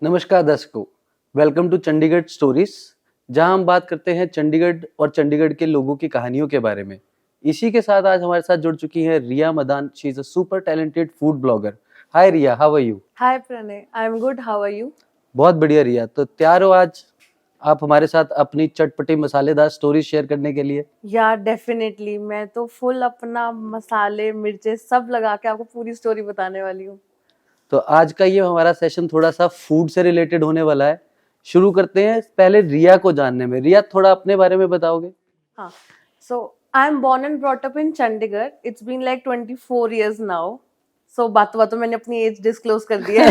नमस्कार दर्शकों, welcome to Chandigarh stories, जहां हम बात करते हैं चंडीगढ़ और चंडीगढ़ के लोगों की कहानियों के बारे में। इसी के साथ आज हमारे साथ जुड़ चुकी है Riya Madan. She is a super talented food blogger. Hi Riya, how are you? Hi Pranay, I am good, how are you? बहुत बढ़िया रिया। तो तैयार हो आज आप हमारे साथ अपनी चटपटी मसालेदार स्टोरी शेयर करने के लिए? या डेफिनेटली, मैं तो फुल अपना मसाले मिर्चे सब लगा के आपको पूरी स्टोरी बताने वाली हूँ। तो आज का ये हमारा सेशन थोड़ा सा फूड से रिलेटेड होने वाला है। शुरू करते हैं पहले रिया को जानने में। रिया, थोड़ा अपने बारे में बताओगे? हाँ, so I am born and brought up in Chandigarh. It's been like 24 years now. So बातों मैंने अपनी एज डिस्क्लोज कर दी है।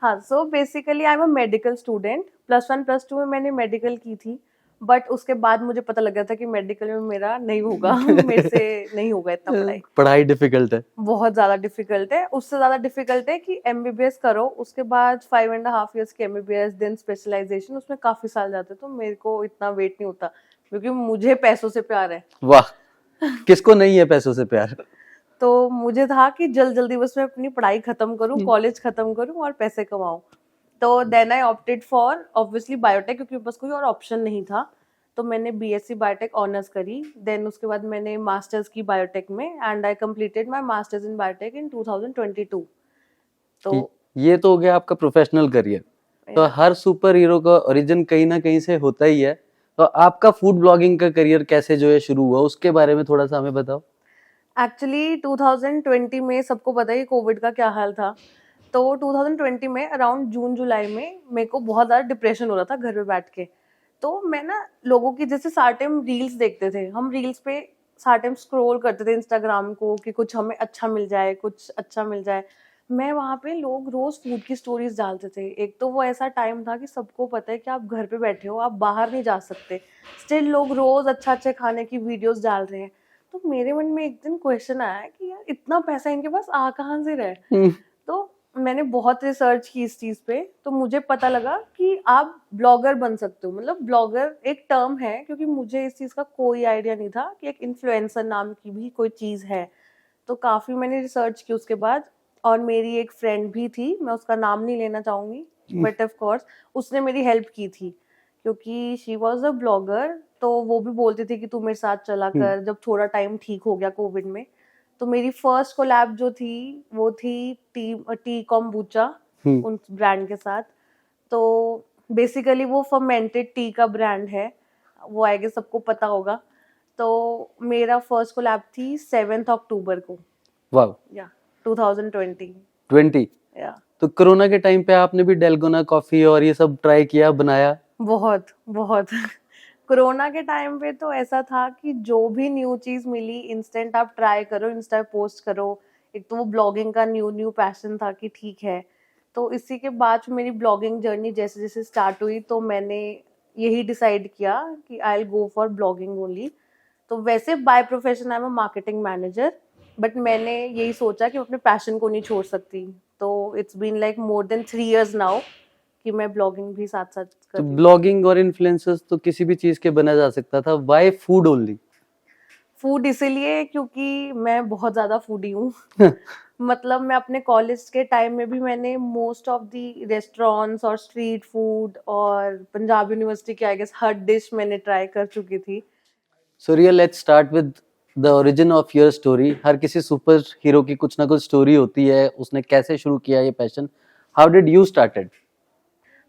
हाँ, so basically I am a medical student. +1 +2 में मैंने मेडिकल की थी, बट उसके बाद मुझे पता लगा था कि मेडिकल में मेरा नहीं होगा। मेरे से नहीं होगा इतना पढ़ाई डिफिकल्ट है, बहुत ज्यादा डिफिकल्ट है। उससे ज्यादा डिफिकल्ट है कि एमबीबीएस करो, उसके बाद 5.5 years की एमबीबीएस, देन स्पेशलाइजेशन, उसमें काफी साल जाते। तो मेरे को इतना वेट नहीं होता, क्योंकि मुझे पैसों से प्यार है। वाह, किसको नहीं है पैसों से प्यार? तो मुझे था कि जल्दी बस मैं अपनी पढ़ाई खत्म करूं, कॉलेज खत्म करूं और पैसे कमाऊं। तो then I opted for obviously biotech, क्योंकि बस कोई और ऑप्शन नहीं था। तो मैंने बीएससी बायोटेक ऑनर्स करी। देन उसके बाद मैंने मास्टर्स की बायोटेक में, and I completed my masters in biotech in 2022। तो ये तो हो गया आपका प्रोफेशनल करियर। तो हर सुपर हीरो का ओरिजिन कहीं ना कहीं से होता ही है। तो आपका फूड ब्लॉगिंग का करियर कैसे जो है शुरू हुआ, उसके बारे में थोड़ा सा हमें बताओ। एक्चुअली 2020 में सबको पता है कोविड का क्या हाल था। तो 2020 में अराउंड जून जुलाई में मेरे को बहुत ज़्यादा डिप्रेशन हो रहा था घर पे बैठ के। तो मैं ना लोगों की जैसे सारे टाइम रील्स देखते थे, हम रील्स पे सारे टाइम स्क्रॉल करते थे इंस्टाग्राम को कि कुछ हमें अच्छा मिल जाए, कुछ अच्छा मिल जाए। मैं वहाँ पे लोग रोज फूड की स्टोरीज डालते थे। एक तो वो ऐसा टाइम था कि सबको पता है कि आप घर पे बैठे हो, आप बाहर नहीं जा सकते, स्टिल लोग रोज अच्छे खाने की वीडियोस डाल रहे हैं। तो मेरे मन में एक दिन क्वेश्चन आया कि यार इतना पैसा इनके पास आ कहाँ से रहे। तो मैंने बहुत रिसर्च की इस चीज पे। तो मुझे पता लगा कि आप ब्लॉगर बन सकते हो। मतलब ब्लॉगर एक टर्म है, क्योंकि मुझे इस चीज का कोई आइडिया नहीं था कि एक इन्फ्लुएंसर नाम की भी कोई चीज है। तो काफी मैंने रिसर्च की उसके बाद। और मेरी एक फ्रेंड भी थी, मैं उसका नाम नहीं लेना चाहूंगी, बट ऑफ कोर्स उसने मेरी हेल्प की थी, क्योंकि शी वॉज अ ब्लॉगर। तो वो भी बोलती थी कि तू मेरे साथ चला कर, जब थोड़ा टाइम ठीक हो गया कोविड में। तो मेरी फर्स्ट कोलैब जो थी वो थी टी कॉम्बूचा, उन ब्रांड के साथ। तो बेसिकली वो फर्मेंटेड टी का ब्रांड है, वो आएगा सबको पता होगा। तो मेरा फर्स्ट कोलैब थी 7 अक्टूबर को। वाह, या 2020। 20। या तो कोरोना के टाइम पे आपने भी डेलगोना कॉफी और ये सब ट्राई किया, बनाया? बहुत बहुत। कोरोना के टाइम पे तो ऐसा था कि जो भी न्यू चीज मिली इंस्टेंट आप ट्राई करो, इंस्टा पोस्ट करो। एक तो वो ब्लॉगिंग का न्यू पैशन था कि ठीक है। तो इसी के बाद मेरी ब्लॉगिंग जर्नी जैसे जैसे स्टार्ट हुई, तो मैंने यही डिसाइड किया कि I will go for blogging only. तो वैसे by profession I am marketing manager, but मैंने यही सोचा कि मैं अपने पैशन को नहीं छोड़ सकती। तो it's been like more than 3 years now कि मैं ब्लॉगिंग भी साथ साथ कर तो रही हूँ। ब्लॉगिंग और इन्फ्लुएंसर्स तो किसी भी चीज के बना जा सकता था, व्हाई फूड ओनली? फूड इसीलिए क्योंकि मैं बहुत ज्यादा फूडी हूँ। मतलब मैं अपने कॉलेज के टाइम में भी मैंने मोस्ट ऑफ द रेस्टोरेंट्स और स्ट्रीट फूड और पंजाब यूनिवर्सिटी की आई गेस हर डिश मैंने ट्राई कर चुकी थी। So Riya, let's start with the origin of your story. हर किसी सुपर हीरो की कुछ ना कुछ स्टोरी होती है, उसने कैसे शुरू किया ये passion? How did you started?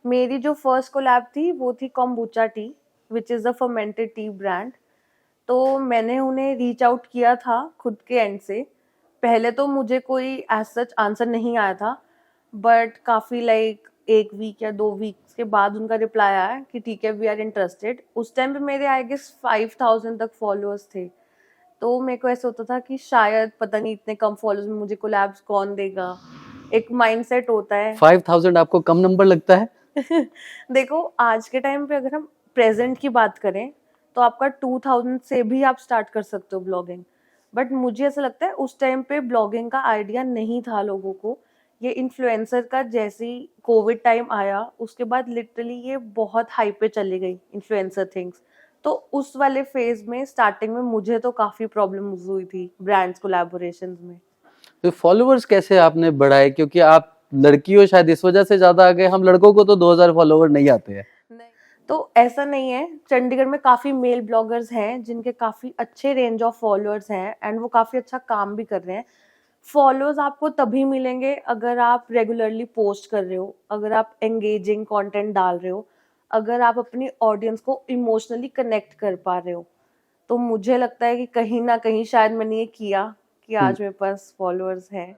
मेरी जो फर्स्ट कोलैब थी वो थी kombucha tea, which is a fermented tea brand. तो मैंने उन्हें रीच आउट किया था खुद के एंड से। पहले तो मुझे कोई एज सच आंसर नहीं आया था, बट काफ़ी लाइक 1 वीक या 2 वीक्स के बाद उनका रिप्लाई आया कि ठीक है, वी आर इंटरेस्टेड। उस टाइम पे मेरे आई गेस 5000 तक फॉलोअर्स थे। तो मेरे को ऐसा होता था कि शायद पता नहीं इतने कम फॉलोअर्स में मुझे कोलैब्स कौन देगा। एक माइंडसेट होता है। 5000 आपको कम नंबर लगता है? देखो, आज के टाइम पे अगर हम प्रेजेंट की बात करें तो आपका 2000 से भी आप स्टार्ट कर सकते हो ब्लॉगिंग। बट मुझे ऐसा लगता है उस टाइम पे ब्लॉगिंग का आइडिया नहीं था लोगों को। ये इन्फ्लुएंसर का जैसे ही कोविड टाइम आया उसके बाद लिटरली ये बहुत हाई पे चली गई इन्फ्लुएंसर थिंग्स। तो उस वाले फेज में स्टार्टिंग में मुझे तो काफी प्रॉब्लम्स हुई थी ब्रांड्स कोलैबोरेशंस में। तो फॉलोअर्स कैसे आपने बढ़ाए, क्योंकि आप लड़की हो शायद इस वजह से ज्यादा आ गए, हम लड़कों को तो 2000 फॉलोवर नहीं आते हैं। नहीं, तो ऐसा नहीं है, चंडीगढ़ में काफी मेल ब्लॉगर्स हैं जिनके काफी अच्छे रेंज ऑफ फॉलोअर्स हैं एंड वो काफी अच्छा काम भी कर रहे हैं। फॉलोअर्स आपको तभी मिलेंगे अगर आप रेगुलरली पोस्ट कर रहे हो, अगर आप एंगेजिंग कंटेंट डाल रहे हो, अगर आप अपनी ऑडियंस को इमोशनली कनेक्ट कर पा रहे हो। तो मुझे लगता है कि कहीं ना कहीं शायद मैंने ये किया कि आज मेरे पास फॉलोअर्स हैं।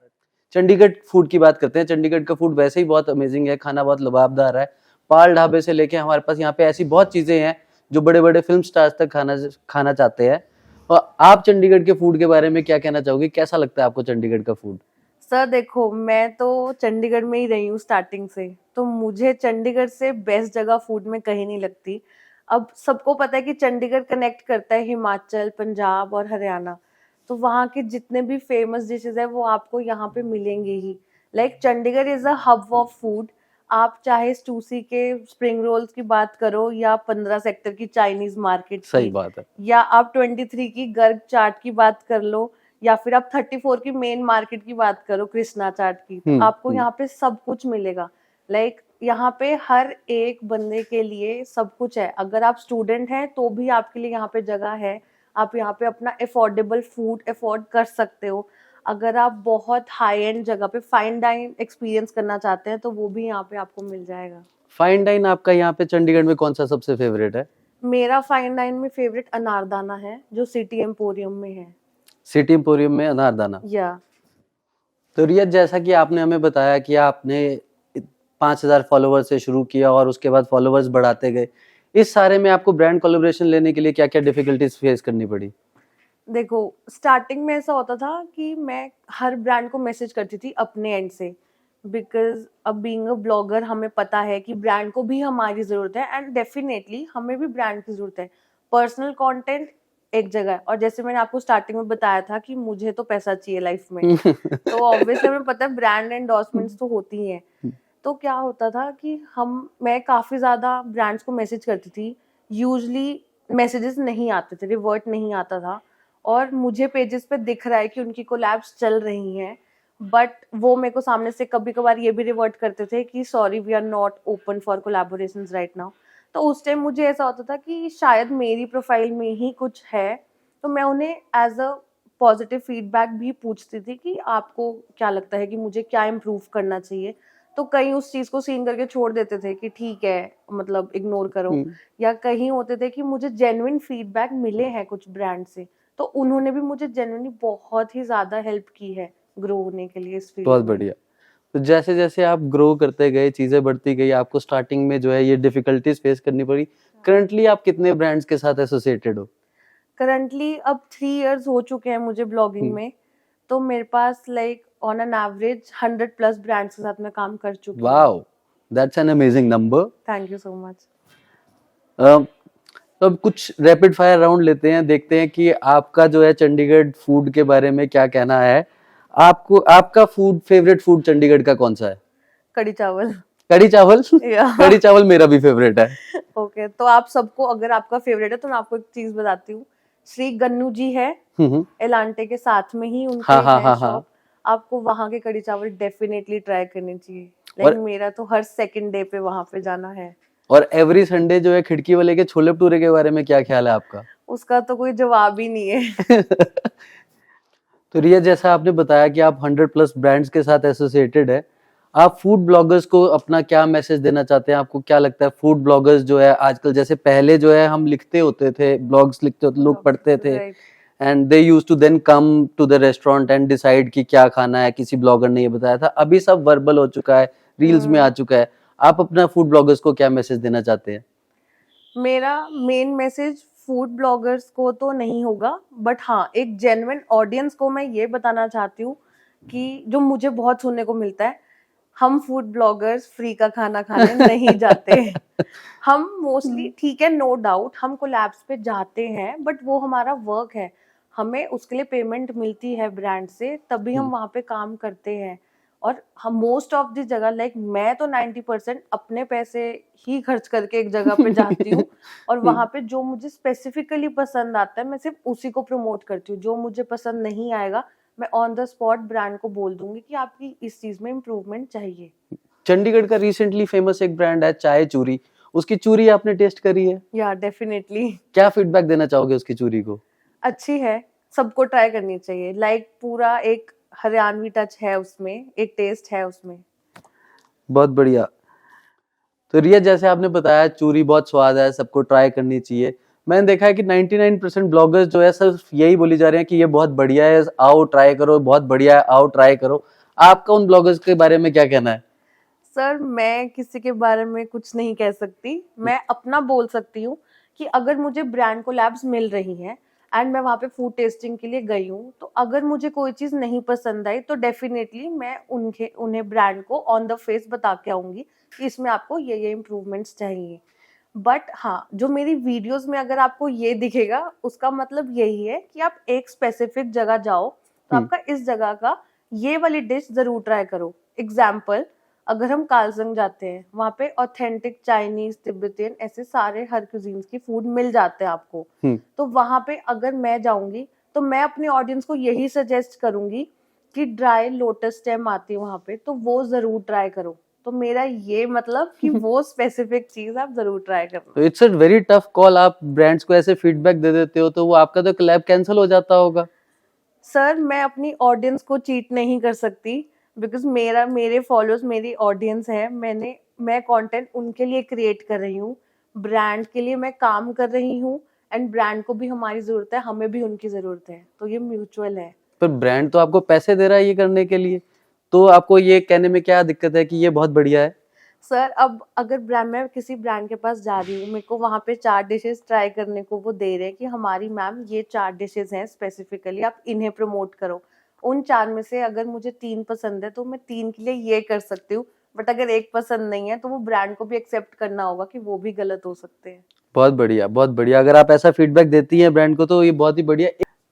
चंडीगढ़ फूड की बात करते हैं। चंडीगढ़ का फूड वैसे ही बहुत अमेजिंग है, खाना बहुत लबाबदार है। पाल ढाबे से लेके हमारे पास यहाँ पे ऐसी बहुत चीजें हैं जो बड़े बड़े फिल्म स्टार्स तक खाना खाना चाहते हैं। और आप चंडीगढ़ के फूड के बारे में क्या कहना चाहोगे, कैसा लगता है आपको चंडीगढ़ का फूड? सर देखो, मैं तो चंडीगढ़ में ही रही हूँ स्टार्टिंग से, तो मुझे चंडीगढ़ से बेस्ट जगह फूड में कहीं नहीं लगती। अब सबको पता है कि चंडीगढ़ कनेक्ट करता है हिमाचल, पंजाब और हरियाणा, तो वहाँ के जितने भी फेमस डिशेज है वो आपको यहाँ पे मिलेंगे ही। Like Chandigarh is a hub of food. आप चाहे स्टूसी के स्प्रिंग रोल्स की बात करो या 15 सेक्टर की चाइनीज मार्केट सही की, बात है। या आप 23 की गर्ग चाट की बात कर लो, या फिर आप 34 की मेन मार्केट की बात करो कृष्णा चाट की, तो आपको यहाँ पे सब कुछ मिलेगा। लाइक यहाँ पे हर एक बंदे के लिए सब कुछ है। अगर आप स्टूडेंट हैं तो भी आपके लिए यहाँ पे जगह है, आप यहाँ पे अपना अफोर्डेबल फूड अफोर्ड कर सकते हो। अगर आप बहुत हाई एंड जगह पे फाइन डाइन एक्सपीरियंस करना चाहते हैं तो वो भी यहाँ पे आपको मिल जाएगा। फाइन डाइन आपका यहाँ पे चंडीगढ़ में कौन सा सबसे फेवरेट है? मेरा फाइन डाइन में फेवरेट अनारदाना है जो सिटी एम्पोरियम में है। सिटी एम्पोरियम में अनारदाना। या तो रियत, जैसा कि आपने हमें बताया कि आपने 5000 फॉलोवर से शुरू किया और उसके बाद फॉलोवर्स बढ़ाते गए, इस सारे में आपको ब्रांड कोलैबोरेशन लेने के लिए क्या क्या डिफिकल्टीज फेस करनी पड़ी? देखो, स्टार्टिंग में ऐसा होता था कि मैं हर ब्रांड को मैसेज करती थी अपने एंड से, बिकॉज अब बीइंग अ ब्लॉगर हमें पता है कि ब्रांड को भी हमारी ज़रूरत है एंड डेफिनेटली हमें भी ब्रांड की ज़रूरत है। पर्सनल कंटेंट एक जगह है, और जैसे मैंने आपको स्टार्टिंग में बताया था कि मुझे तो पैसा चाहिए लाइफ में, तो ऑब्वियसली हमें पता है ब्रांड एंडोर्समेंट्स तो होती ही हैं। तो क्या होता था कि मैं काफ़ी ज़्यादा ब्रांड्स को मैसेज करती थी, यूजली मैसेजेस नहीं आते थे, रिवर्ट नहीं आता था, और मुझे पेजेस पे दिख रहा है कि उनकी कोलैब्स चल रही हैं, बट वो मेरे को सामने से कभी कभार ये भी रिवर्ट करते थे कि sorry we are not open for collaborations right now. तो उस टाइम मुझे ऐसा होता था कि शायद मेरी प्रोफाइल में ही कुछ है, तो मैं उन्हें एज अ पॉजिटिव फीडबैक भी पूछती थी कि आपको क्या लगता है कि मुझे क्या इम्प्रूव करना चाहिए। तो कई उस चीज़ को सीन करके छोड़ देते थे कि ठीक है, मतलब इग्नोर करो, या कहीं होते थे कि मुझे जेन्युइन फीडबैक मिले हैं कुछ ब्रांड से, तो उन्होंने भी मुझे जेन्युइनली बहुत ही ज़्यादा हेल्प की है ग्रो होने के लिए इस फील्ड बहुत में। बढ़िया। तो जैसे जैसे आप ग्रो करते गए, चीजें बढ़ती गई, आपको स्टार्टिंग में जो है ये डिफिकल्टीज फेस करनी पड़ी। करंटली आप कितने ब्रांड्स के साथ एसोसिएटेड हो? करंटली अब 3 इयर्स हो चुके हैं मुझे ब्लॉगिंग में, तो मेरे पास like on an average 100+ brands के साथ मैं काम कर चुकी हूँ। Wow, that's an amazing number. Thank you so much. तो अब कुछ रैपिड फायर राउंड लेते हैं, देखते हैं कि आपका जो है चंडीगढ़ फूड के बारे में क्या कहना है। आपको आपका फेवरेट फूड चंडीगढ़ का कौन सा है? कड़ी चावल। कड़ी चावल। या कड़ी चावल मेरा भी फेवरेट है। ओके, तो आप सबको, अगर आपका फेवरेट है तो मैं आपको एक चीज बताती हूँ। श्री गन्नू जी है एलांटे के साथ में ही उनके हाँ है हाँ शॉप, आपको वहाँ के कड़ी चावल डेफिनेटली ट्राई करनी चाहिए। और लाइक मेरा तो हर सेकंड डे पे वहाँ पे जाना है। और एवरी संडे जो है खिड़की वाले के छोले भटूरे के बारे में क्या ख्याल है आपका? उसका तो कोई जवाब ही नहीं है। तो रिया, जैसा आपने बताया कि आप 100+ ब्रांड्स के साथ एसोसिएटेड है, आप फूड ब्लॉगर्स को अपना क्या मैसेज देना चाहते हैं? आपको क्या लगता है फूड ब्लॉगर्स जो है आजकल, जैसे पहले जो है हम लिखते होते थे, ब्लॉग्स लिखते होते, लोग पढ़ते थे, Right. And they used to then come to the restaurant and decide कि क्या खाना है, किसी ब्लॉगर ने ये बताया था। अभी सब वर्बल हो चुका है, रील्स में आ चुका है। आप अपना फूड ब्लॉगर्स को क्या मैसेज देना चाहते हैं? मेरा मेन मैसेज फूड ब्लॉगर्स को तो नहीं होगा, बट हाँ एक जेन्युइन ऑडियंस को मैं ये बताना चाहती हूँ कि जो मुझे बहुत सुनने को मिलता है, हम फूड ब्लॉगर्स फ्री का खाना खाने नहीं जाते। हम मोस्टली, ठीक है, नो डाउट हम कोलैब्स पे जाते हैं, बट वो हमारा वर्क है, हमें उसके लिए पेमेंट मिलती है ब्रांड से, तभी हम वहाँ पे काम करते हैं। और हम मोस्ट ऑफ द जगह लाइक मैं तो 90% अपने पैसे ही खर्च करके एक जगह पे जाती हूँ और वहां पे जो मुझे स्पेसिफिकली पसंद आता है मैं सिर्फ उसी को प्रमोट करती हूँ। जो मुझे पसंद नहीं आएगा मैं ऑन द स्पॉट ब्रांड को बोल दूंगी कि आपकी इस चीज में इम्प्रूवमेंट चाहिए। चंडीगढ़ का रिसेंटली फेमस एक ब्रांड है चाय चूरी, उसकी चूरी आपने टेस्ट करी है? या डेफिनेटली क्या फीडबैक देना चाहोगे उसकी चूरी को? अच्छी है, सबको ट्राई करनी चाहिए। लाइक पूरा एक हरियाणवी टच है उसमें, एक टेस्ट है उसमें। बहुत बढ़िया। तो रिया, जैसे आपने बताया चूरी बहुत स्वाद है, सबको ट्राई करनी चाहिए। मैंने देखा है कि 99% ब्लॉगर्स जो है सिर्फ यही बोली जा रहे हैं कि ये बहुत बढ़िया है, आओ ट्राई करो, बहुत बढ़िया है, आओ ट्राई करो। आपका उन ब्लॉगर्स के बारे में क्या कहना है? सर मैं किसी के बारे में कुछ नहीं कह सकती, मैं अपना बोल सकती हूँ कि अगर मुझे ब्रांड कोलैब्स मिल रही हैं एंड मैं वहाँ पे फूड टेस्टिंग के लिए गई हूँ तो अगर मुझे कोई चीज़ नहीं पसंद आई तो डेफिनेटली मैं उन्हें ब्रांड को ऑन द फेस बता के आऊँगी कि इसमें आपको ये इम्प्रूवमेंट्स चाहिए। बट हाँ, जो मेरी वीडियोस में अगर आपको ये दिखेगा उसका मतलब यही है कि आप एक स्पेसिफिक जगह जाओ तो आपका इस जगह का ये वाली डिश जरूर ट्राई करो। एग्जाम्पल, अगर हम कालसंग जाते हैं वहाँ पे ऑथेंटिक चाइनीज, तिब्बतियन ऐसे सारे हर क्यूजीन्स की फूड मिल जाते हैं आपको। तो वहाँ पे अगर मैं जाऊंगी तो मैं अपने ऑडियंस को यही सजेस्ट करूंगी कि ड्राई लोटस स्टेम आती है वहाँ पे तो वो जरूर ट्राई करो। तो मेरा ये मतलब कि वो स्पेसिफिक चीज आप जरूर ट्राई करना। तो it's a very tough call, आप ब्रांड्स को ऐसे फीडबैक दे देते हो तो वो आपका तो कोलैब कैंसिल हो जाता होगा। सर मैं अपनी ऑडियंस को चीट नहीं कर सकती बिकॉज मेरे फॉलोअर्स मेरी ऑडियंस है। मैं कंटेंट उनके लिए क्रिएट कर रही हूँ, ब्रांड के लिए मैं काम कर रही हूँ एंड ब्रांड को भी हमारी जरूरत है, हमें भी उनकी जरूरत है, तो ये म्यूचुअल है। पर ब्रांड तो आपको पैसे दे रहा है ये करने के लिए, तो आपको ये कहने में क्या दिक्कत है कि ये बहुत बढ़िया है? सर अब अगर मैं किसी ब्रांड के पास जा रही हूँ, मेरे को वहाँ पे 4 डिशेस ट्राई करने को वो दे रहे हैं कि हमारी मैम ये 4 डिशेस हैं स्पेसिफिकली, आप इन्हें प्रमोट करो। उन 4 में से अगर मुझे 3 पसंद है तो मैं 3 के लिए ये कर सकती हूँ, बट अगर एक पसंद नहीं है तो वो ब्रांड को भी एक्सेप्ट करना होगा कि वो भी गलत हो सकते हैं। बहुत बढ़िया, बहुत बढ़िया। अगर आप ऐसा फीडबैक देती हैं ब्रांड को तो ये बहुत ही बढ़िया।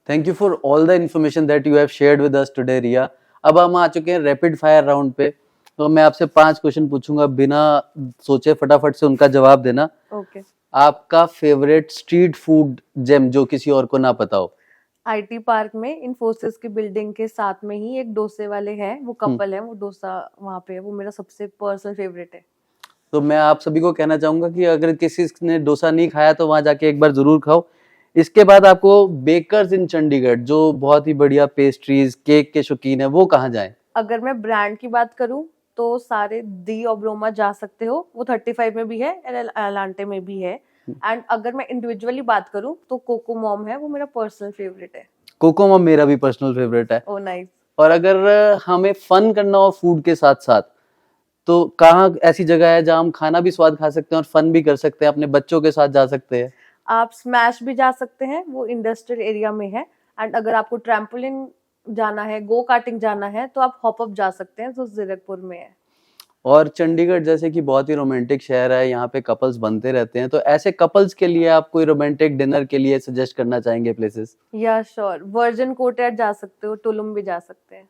Thank you for all the information that you have shared with us today Riya. अब हम आ चुके हैं रैपिड फायर राउंड पे, तो मैं आपसे 5 क्वेश्चन पूछूंगा, बिना सोचे फटाफट से उनका जवाब देना। ओके। आपका फेवरेट स्ट्रीट फूड जेम जो किसी और को ना पता हो? आईटी पार्क में इन्फोसिस की बिल्डिंग के साथ में ही एक डोसे वाले हैं, वो कपल है, वो डोसा वहाँ पे है, वो मेरा सबसे पर्सनल फेवरेट है। तो मैं आप सभी को कहना चाहूंगा कि अगर किसी ने डोसा नहीं खाया तो वहां जाके एक बार जरूर खाओ। इसके बाद आपको बेकर्स इन चंडीगढ़ जो बहुत ही बढ़िया पेस्ट्रीज केक के शौकीन है, वो कहाँ जाएं? अगर मैं ब्रांड की बात करूं तो सारे दी ओब्रोमा जा सकते हो, वो 35 में भी है, एलांटे में भी है। एंड अगर मैं इंडिविजुअली बात करूं तो कोको मॉम है, वो मेरा पर्सनल फेवरेट है। कोको मॉम मेरा भी पर्सनल फेवरेट है। ओ नाइस। और अगर हमें फन करना हो फूड के साथ साथ, तो कहाँ ऐसी जगह है जहाँ हम खाना भी स्वाद खा सकते हैं और फन भी कर सकते हैं, अपने बच्चों के साथ जा सकते हैं? आप स्मैश भी जा सकते हैं, वो इंडस्ट्रियल एरिया में है। एंड अगर आपको ट्रैम्पोलिन जाना है, गो कार्टिंग जाना है, तो आप हॉप अप जा सकते हैं जो जीरकपुर में है। और चंडीगढ़ जैसे कि बहुत ही रोमांटिक शहर है, यहाँ पे कपल्स बनते रहते हैं, तो ऐसे कपल्स के लिए आप कोई रोमांटिक डिनर के लिए सजेस्ट करना चाहेंगे प्लेसेस? या श्योर, वर्जिन कोर्टयार्ड जा सकते हो, टुलुम भी जा सकते हैं।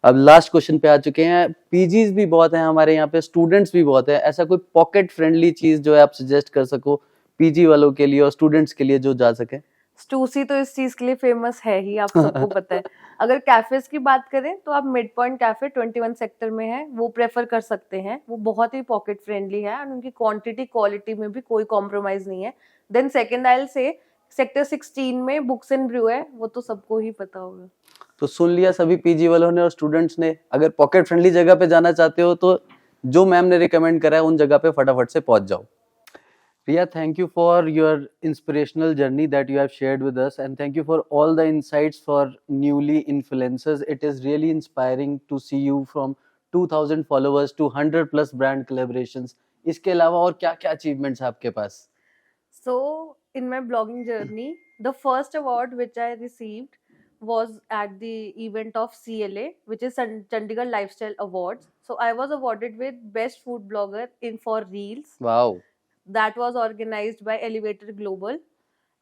अब लास्ट क्वेश्चन पे आ चुके हैं। पीजीज भी बहुत हैं हमारे यहाँ पे, स्टूडेंट्स भी बहुत हैं, ऐसा कोई पॉकेट फ्रेंडली चीज जो है आप सजेस्ट कर सको पीजी वालों के लिए और स्टूडेंट्स के लिए जो जा सके? स्टूसी तो इस चीज के लिए फेमस है ही, आप सबको पता है। अगर कैफेज की बात करें तो आप मिड पॉइंट कैफे 21 सेक्टर में है, वो प्रेफर कर सकते हैं। वो बहुत ही पॉकेट फ्रेंडली है और उनकी क्वांटिटी क्वालिटी में भी कोई कॉम्प्रोमाइज नहीं है। देन सेकंड आइल से सेक्टर 16 में बुक्स एंड ब्रू है, वो तो सबको ही पता होगा। तो सुन लिया सभी पीजी वालों ने और स्टूडेंट्स ने, अगर पॉकेट फ्रेंडली जगह पे जाना चाहते हो तो जो मैम ने रिकमेंड करा है उन जगह पे फटाफट से पहुंच जाओ। Riya, thank you for your inspirational journey that you have shared with us, and thank you for all the insights for newly influencers. It is really inspiring to see you from 2000 followers to 100 plus brand collaborations. इसके अलावा और क्या-क्या achievements हैं आपके पास? So in my blogging journey, the first award which I received was at the event of CLA, which is Chandigarh Lifestyle Awards. So I was awarded with best food blogger in for reels. Wow. That was organized by Elevator Global.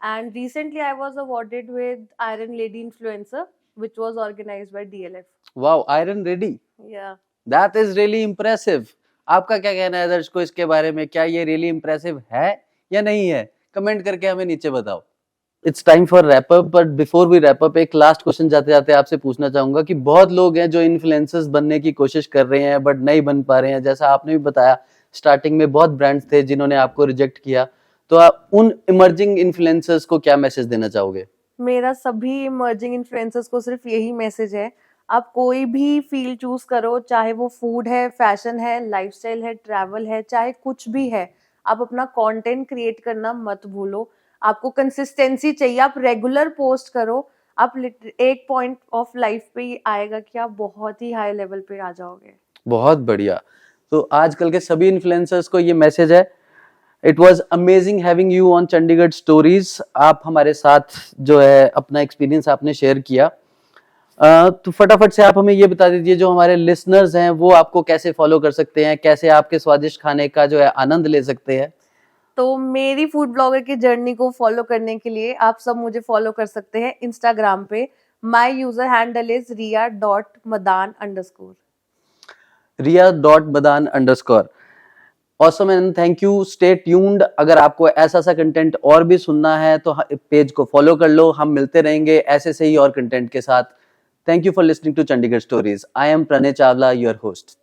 And recently I was awarded with Iron Lady Influencer, which was organized by DLF. Wow, iron ready, या that is really impressive. आपका क्या कहना है दर्शकों इसके बारे में, क्या ये रियली इम्प्रेसिव है या नहीं है? कमेंट करके हमें नीचे बताओ। It's time for wrap up, but before we wrap up एक लास्ट क्वेश्चन जाते जाते आपसे पूछना चाहूंगा कि बहुत लोग हैं जो इन्फ्लुएंसर्स बनने की कोशिश कर रहे हैं बट नहीं बन पा रहे हैं। जैसा आपने भी बताया स्टार्टिंग में बहुत ब्रांड्स थे जिन्होंने आपको रिजेक्ट किया, तो आप उन इमर्जिंग इन्फ्लुएंसर्स को क्या मैसेज देना चाहोगे? मेरा सभी इमर्जिंग इन्फ्लुएंसर्स को सिर्फ यही मैसेज है, आप कोई भी फील्ड चूज करो, चाहे वो फूड है, फैशन है, लाइफस्टाइल है, ट्रैवल है, चाहे कुछ भी है, आप अपना कंटेंट क्रिएट करना मत भूलो। आपको कंसिस्टेंसी चाहिए, आप रेगुलर पोस्ट करो। आप एक पॉइंट ऑफ लाइफ पे ही आएगा कि आप बहुत ही हाई लेवल पे आ जाओगे। बहुत बढ़िया। तो आजकल के सभी इन्फ्लुएंसर्स को ये मैसेज है। It was amazing having you on Chandigarh stories. आप हमारे साथ जो है अपना एक्सपीरियंस आपने शेयर किया। तो फटाफट से आप हमें ये बता दीजिए जो हमारे लिसनर्स हैं वो आपको कैसे फॉलो कर सकते हैं, कैसे आपके स्वादिष्ट खाने का जो है आनंद ले सकते हैं? तो मेरी फूड ब्लॉगर की जर्नी को फॉलो करने के लिए आप सब मुझे फॉलो कर सकते हैं इंस्टाग्राम पे। My user handle is riya.madan_। riya.madan_। Awesome and thank you, stay tuned. अगर आपको ऐसा सा कंटेंट और भी सुनना है तो पेज को फॉलो कर लो। हम मिलते रहेंगे ऐसे से ही और कंटेंट के साथ। Thank you for listening to Chandigarh stories. I am Pranay Chawla, your host.